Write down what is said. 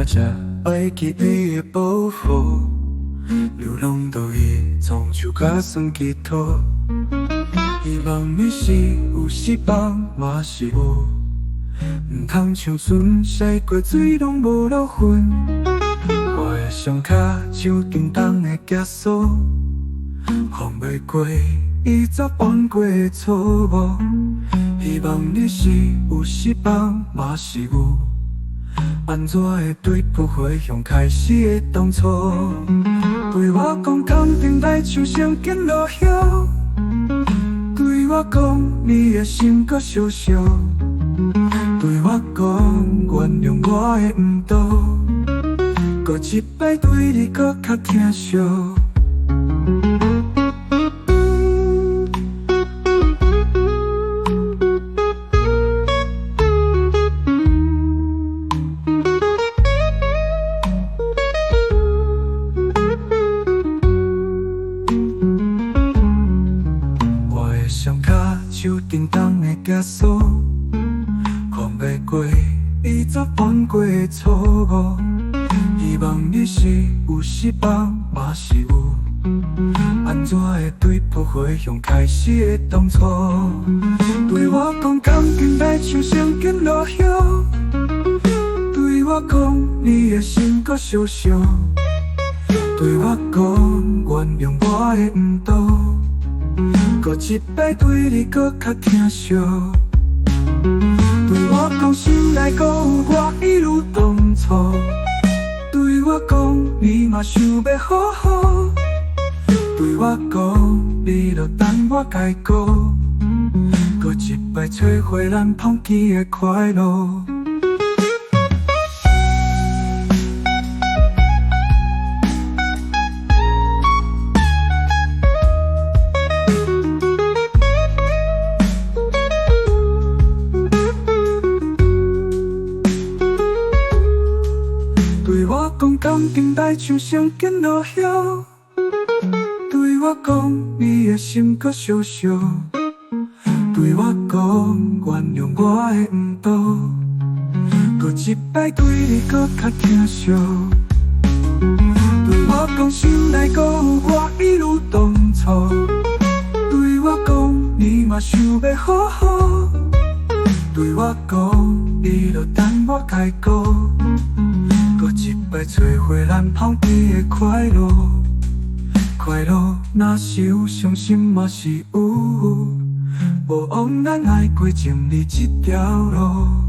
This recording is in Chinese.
才会记你的保护，流浪到伊终究甲算寄托。希望你是有失望，嘛是有，毋通像船驶过水拢无落痕。我的双脚像叮当的枷锁，放袂过伊昨犯过的错误。希望你是有失望，嘛是有，安怎会对不回向开始的当初？对我讲肯定来像上紧落叶，对我讲你的心搁烧烧，对我讲原谅我的毋对，搁一摆对你搁较疼惜。双脚像叮当的枷锁，放袂过你昨犯过的错误。希望你是有失望，嘛是有，安怎会对不回向开始的当初？对我讲感情来像上紧落叶，对我讲你的心搁烧烧，对我讲原谅我的毋对，搁一摆对你搁较疼惜，对我讲心内搁有我一如当初，对我讲你嘛想要好好，对我讲你著等我改过，搁一摆找回咱碰见的快乐。对我讲感情来像上紧落叶，对我讲你的心搁烧烧，对我讲原谅我的毋对，搁一摆对你搁较疼惜，对我讲心内搁有我一如当初，对我讲你嘛想要好好，对我讲你著等我改过，搁一摆找回咱碰见的快乐，快乐若是有，伤心嘛是有，无枉咱爱过情你这条路。